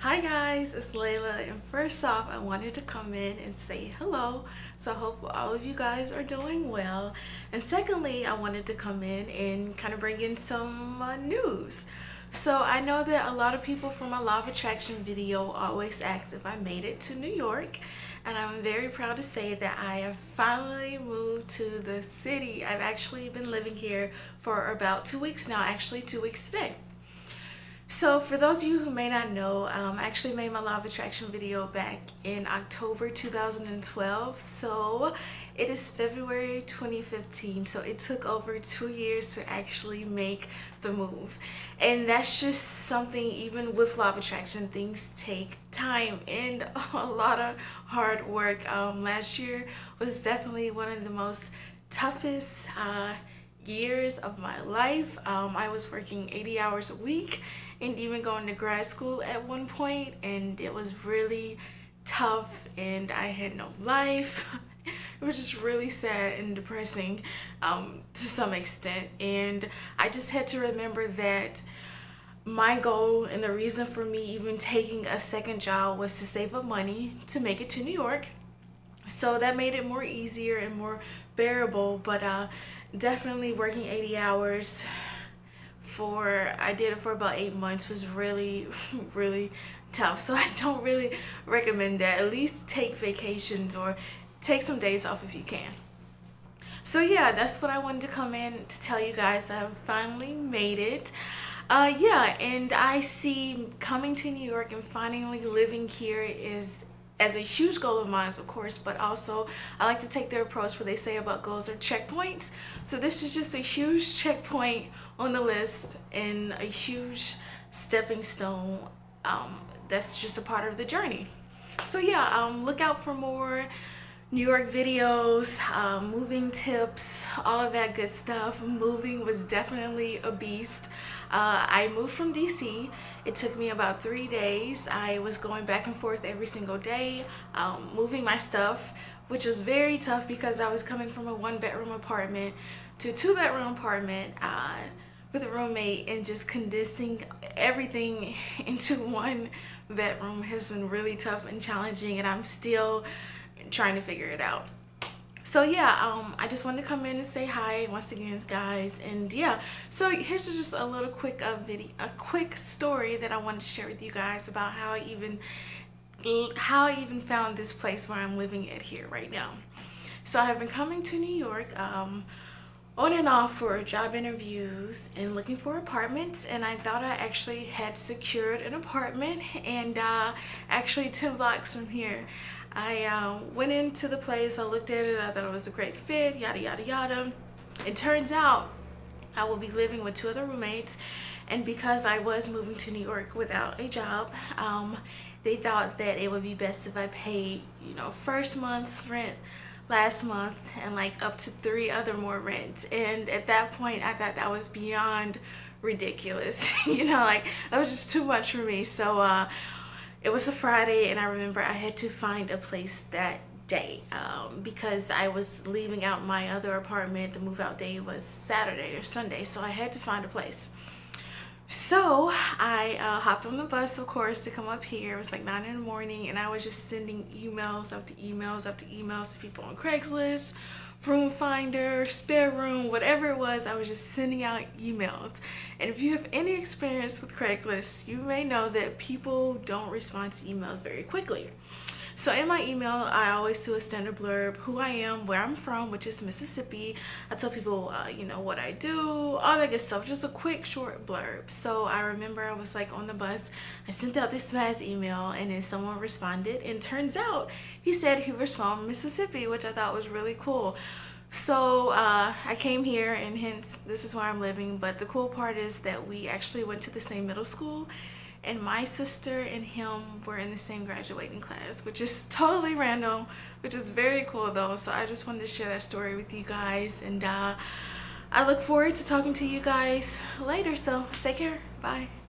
Hi guys, it's Layla, and first off I wanted to come in and say hello. So I hope all of you guys are doing well, and secondly I wanted to come in and kind of bring in some news. So I know that a lot of people from my law of attraction video always ask if I made it to New York, and I'm very proud to say that I have finally moved to the city. I've actually been living here for about 2 weeks now, actually 2 weeks today. So for those of you who may not know, I actually made my law of attraction video back in October 2012. So it is February 2015. So it took over 2 years to actually make the move. And that's just something, even with law of attraction, things take time and a lot of hard work. Last year was definitely one of the most toughest years of my life. I was working 80 hours a week and even going to grad school at one point, and it was really tough and I had no life. It was just really sad and depressing to some extent, and I just had to remember that my goal and the reason for me even taking a second job was to save up money to make it to New York. So that made it more easier and more bearable, but definitely working 80 hours I did it for about 8 months was really really tough. So I don't really recommend that. At least take vacations or take some days off if you can. So yeah, that's what I wanted to come in to tell you guys. I've finally made it. Yeah, and I see coming to New York and finally living here is as a huge goal of mine, of course, but also I like to take their approach where they say about goals are checkpoints. So this is just a huge checkpoint on the list and a huge stepping stone that's just a part of the journey. So yeah, look out for more New York videos, moving tips, all of that good stuff. Moving was definitely a beast. I moved from DC. It took me about 3 days. I was going back and forth every single day, moving my stuff, which was very tough because I was coming from a 1-bedroom apartment to a 2-bedroom apartment with a roommate, and just condensing everything into one bedroom has been really tough and challenging, and I'm still trying to figure it out. So yeah, I just wanted to come in and say hi once again, guys. And yeah, so here's just a little quick a quick story that I wanted to share with you guys about how I even found this place where I'm living at here right now. So I have been coming to New York on and off for job interviews and looking for apartments, and I thought I actually had secured an apartment, and actually 10 blocks from here. I went into the place, I looked at it, I thought it was a great fit, yada yada yada. It turns out I will be living with 2 other roommates, and because I was moving to New York without a job, they thought that it would be best if I paid, you know, first month's rent, last month, and like up to 3 other more rents. And at that point I thought that was beyond ridiculous. You know, like that was just too much for me. So it was a Friday, and I remember I had to find a place that day because I was leaving out my other apartment. The move out day was Saturday or Sunday, so I had to find a place. So I hopped on the bus, of course, to come up here. It was like 9 in the morning, and I was just sending emails after emails after emails to people on Craigslist, Room Finder, Spare Room, whatever it was. I was just sending out emails. And if you have any experience with Craigslist, you may know that people don't respond to emails very quickly. So in my email, I always do a standard blurb, who I am, where I'm from, which is Mississippi. I tell people, you know, what I do, all that good stuff, just a quick short blurb. So I remember I was like on the bus, I sent out this mass email, and then someone responded, and turns out he said he was from Mississippi, which I thought was really cool. So I came here, and hence this is where I'm living. But the cool part is that we actually went to the same middle school, and my sister and him were in the same graduating class, which is totally random, which is very cool though. So I just wanted to share that story with you guys, and I look forward to talking to you guys later. So take care. Bye.